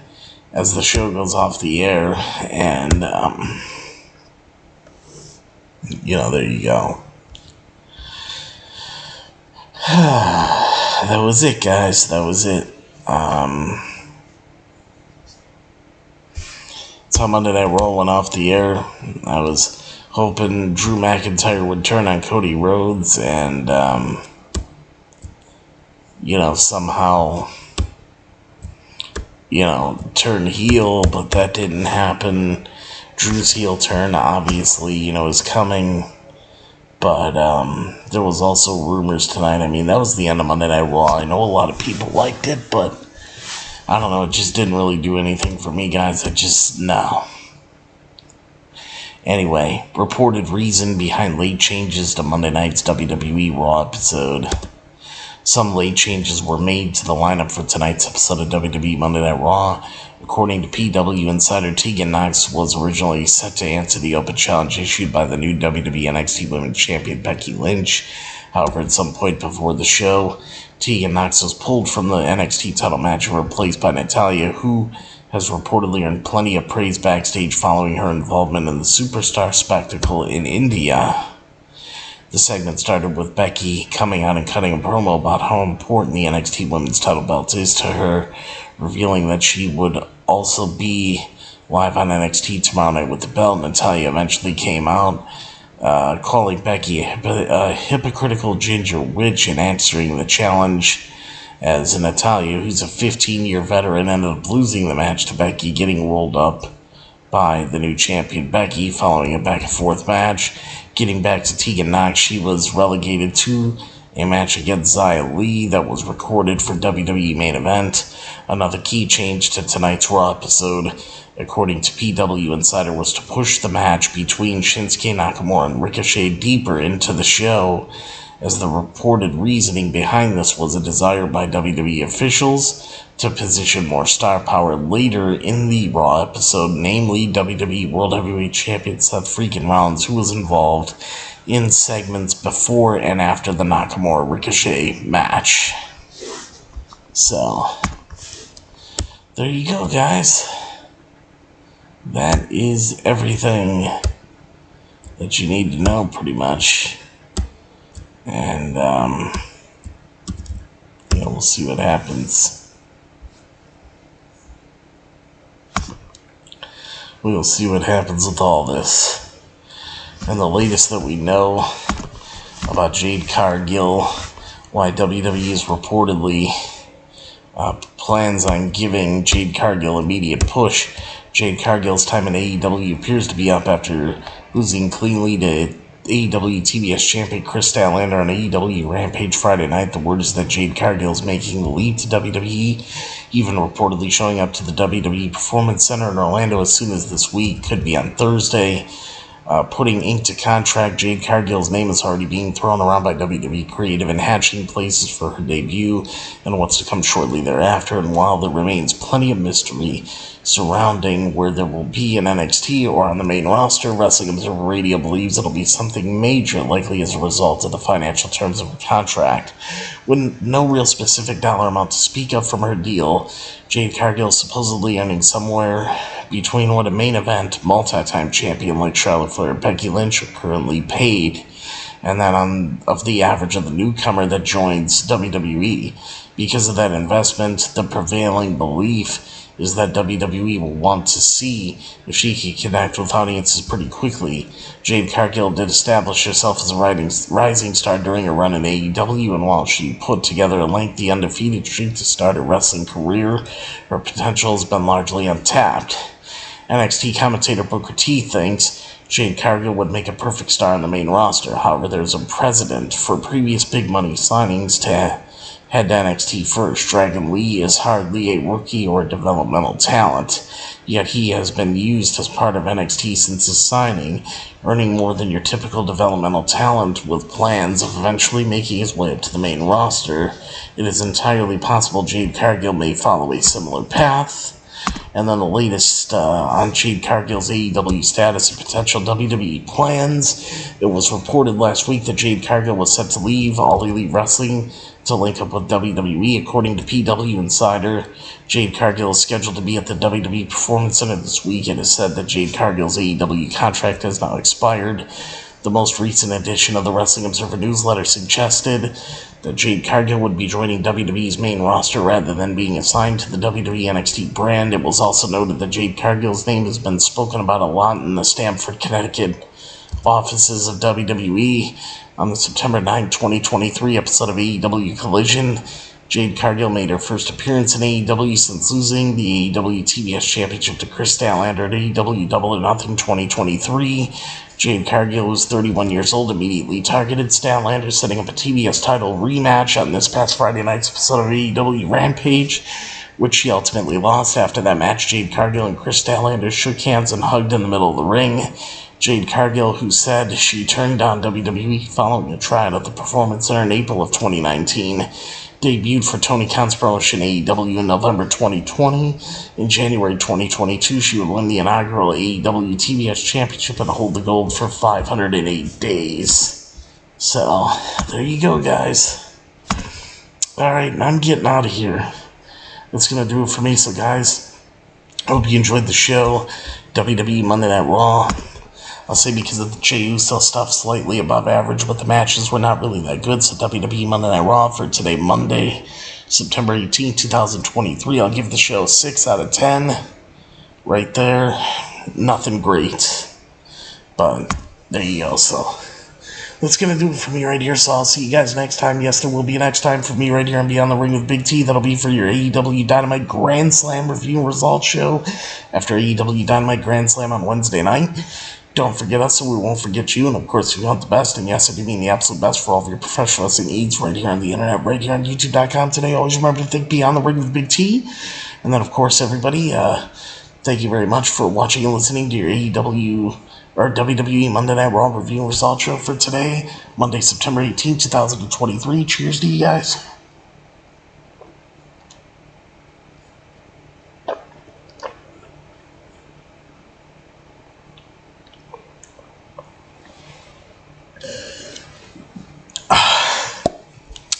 as the show goes off the air. And, there you go. That was it, guys. That was it. So Monday Night Raw went off the air. I was hoping Drew McIntyre would turn on Cody Rhodes and, somehow, turn heel, but that didn't happen. Drew's heel turn, obviously, is coming. But there was also rumors tonight. I mean, that was the end of Monday Night Raw. I know a lot of people liked it, but I don't know. It just didn't really do anything for me, guys. No. Anyway, reported reason behind late changes to Monday night's WWE Raw episode. Some late changes were made to the lineup for tonight's episode of WWE Monday Night Raw. According to PW Insider, Tegan Nox was originally set to answer the open challenge issued by the new WWE NXT Women's Champion Becky Lynch. However, at some point before the show, Tegan Nox was pulled from the NXT title match and replaced by Natalya, who has reportedly earned plenty of praise backstage following her involvement in the Superstar spectacle in India. The segment started with Becky coming out and cutting a promo about how important the NXT Women's title belt is to her, revealing that she would also be live on NXT tomorrow night with the belt. Natalya eventually came out, calling Becky a hypocritical ginger witch and answering the challenge, as Natalya, who's a 15-year veteran, ended up losing the match to Becky, getting rolled up by the new champion Becky following a back-and-forth match. Getting back to Tegan Nox, she was relegated to a match against Xia Li that was recorded for WWE Main Event. Another key change to tonight's Raw episode, according to PW Insider, was to push the match between Shinsuke Nakamura and Ricochet deeper into the show, as the reported reasoning behind this was a desire by WWE officials to position more star power later in the Raw episode, namely WWE World Heavyweight Champion Seth freaking Rollins, who was involved in segments before and after the Nakamura-Ricochet match. So, there you go, guys. That is everything that you need to know, pretty much. And, we'll see what happens. We will see what happens with all this. And the latest that we know about Jade Cargill, why WWE is reportedly plans on giving Jade Cargill immediate push. Jade Cargill's time in AEW appears to be up after losing cleanly to AEW TBS champion Chris Statlander on AEW Rampage Friday night. The word is that Jade Cargill is making the leap to WWE, even reportedly showing up to the WWE Performance Center in Orlando as soon as this week, could be on Thursday. Putting ink to contract, Jade Cargill's name is already being thrown around by WWE Creative and hatching places for her debut and what's to come shortly thereafter. And while there remains plenty of mystery surrounding where there will be in NXT or on the main roster, Wrestling Observer Radio believes it'll be something major, likely as a result of the financial terms of her contract. With no real specific dollar amount to speak of from her deal, Jade Cargill is supposedly earning somewhere between what a main event multi-time champion like Charlotte Flair and Becky Lynch are currently paid, and that of the average of the newcomer that joins WWE. Because of that investment, the prevailing belief is that WWE will want to see if she can connect with audiences pretty quickly. Jade Cargill did establish herself as a rising star during her run in AEW, and while she put together a lengthy undefeated streak to start her wrestling career, her potential has been largely untapped. NXT commentator Booker T thinks Jade Cargill would make a perfect star on the main roster. However, there's a precedent for previous big money signings to head to NXT first. Dragon Lee is hardly a rookie or developmental talent, yet he has been used as part of NXT since his signing, earning more than your typical developmental talent with plans of eventually making his way up to the main roster. It is entirely possible Jade Cargill may follow a similar path. And then the latest on Jade Cargill's AEW status and potential WWE plans. It was reported last week that Jade Cargill was set to leave All Elite Wrestling to link up with WWE. According to PW Insider, Jade Cargill is scheduled to be at the WWE Performance Center this week. It is said that Jade Cargill's AEW contract has now expired. The most recent edition of the Wrestling Observer newsletter suggested that Jade Cargill would be joining WWE's main roster rather than being assigned to the WWE NXT brand. It was also noted that Jade Cargill's name has been spoken about a lot in the Stamford, Connecticut offices of WWE. On the September 9, 2023 episode of AEW Collision, Jade Cargill made her first appearance in AEW since losing the AEW TBS Championship to Chris Statlander at AEW Double or Nothing 2023. Jade Cargill, who's 31 years old, immediately targeted Statlander, setting up a TBS title rematch on this past Friday night's episode of AEW Rampage, which she ultimately lost. After that match, Jade Cargill and Chris Statlander shook hands and hugged in the middle of the ring. Jade Cargill, who said she turned down WWE following a tryout of the performance in April of 2019, debuted for Tony Khan's promotion AEW in November 2020. In January 2022, she would win the inaugural AEW TBS Championship and hold the gold for 508 days. So, there you go, guys. Alright, I'm getting out of here. That's going to do it for me. So, guys, I hope you enjoyed the show. WWE Monday Night Raw. I'll say because of the Jey Uso stuff, slightly above average, but the matches were not really that good. So WWE Monday Night Raw for today, Monday, September 18, 2023. I'll give the show 6 out of 10. Right there. Nothing great. But there you go. So that's going to do it for me right here. So I'll see you guys next time. Yes, there will be a next time for me right here on Beyond the Ring with Big T. That'll be for your AEW Dynamite Grand Slam review and results show after AEW Dynamite Grand Slam on Wednesday night. Don't forget us, so we won't forget you. And of course, if you want the best, and yes, I do mean the absolute best for all of your professional wrestling needs right here on the internet, right here on YouTube.com today. Always remember to think Beyond the Ring with Big T. And then, of course, everybody, thank you very much for watching and listening to your AEW or WWE Monday Night Raw review and results show for today, Monday, September 18, 2023. Cheers to you guys.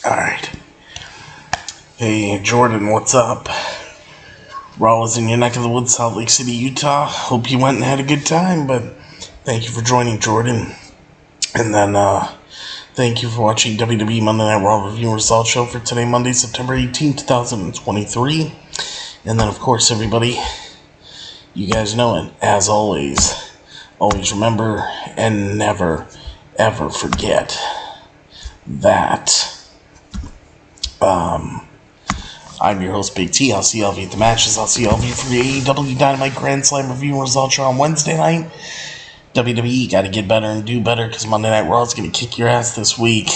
Alright. Hey, Jordan, what's up? Raw was in your neck of the woods, Salt Lake City, Utah. Hope you went and had a good time, but thank you for joining, Jordan. And then, thank you for watching WWE Monday Night Raw review and results show for today, Monday, September 18, 2023. And then, of course, everybody, you guys know it, as always remember and never, ever forget that I'm your host, Big T. I'll see all of you at the matches. I'll see all of you for the AEW Dynamite Grand Slam review and results show on Wednesday night. WWE got to get better and do better because Monday Night Raw is going to kick your ass this week.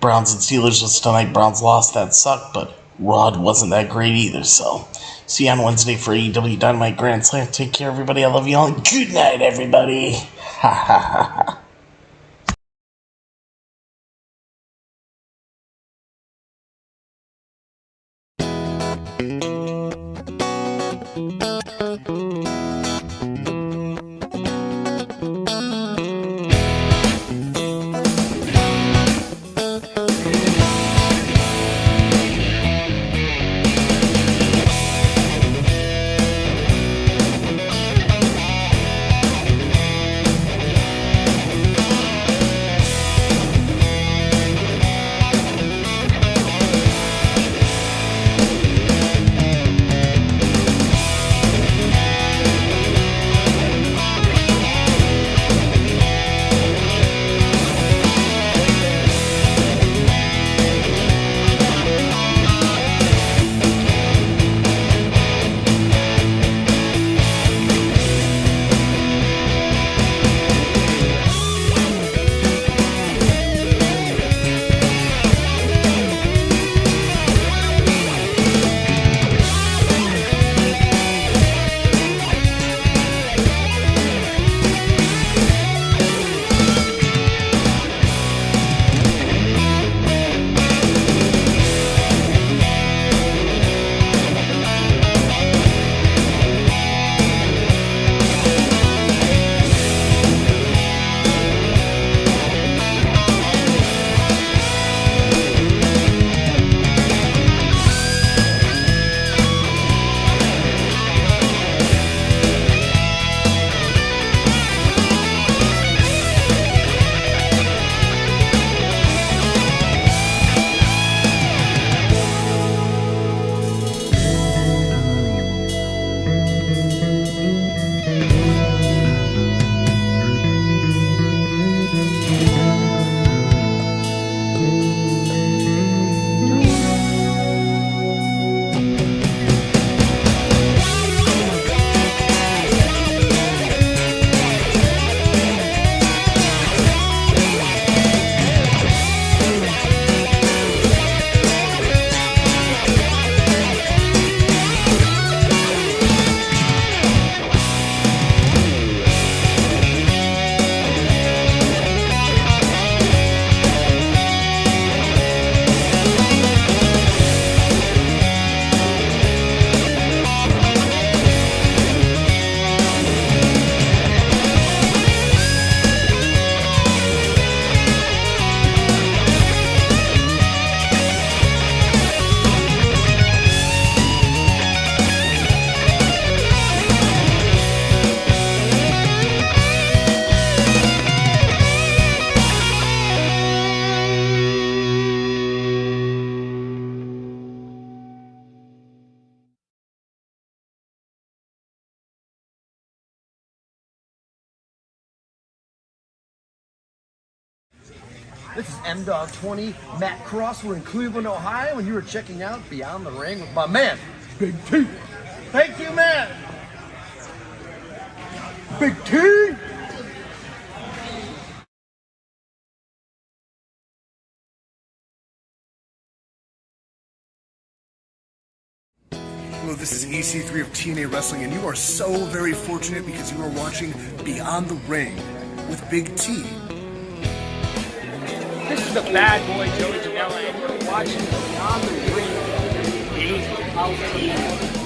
Browns and Steelers was tonight. Browns lost. That sucked, but Raw wasn't that great either. So, see you on Wednesday for AEW Dynamite Grand Slam. Take care, everybody. I love you all. Good night, everybody. Ha ha ha ha. This is M-Dog 20, Matt Cross. We're in Cleveland, Ohio, and you were checking out Beyond the Ring with my man, Big T. Thank you, man. Big T. Hello, this is EC3 of TNA Wrestling, and you are so very fortunate because you are watching Beyond the Ring with Big T. This is the bad boy Joey Janela, and you're watching Beyond the Ring with Jey Uso.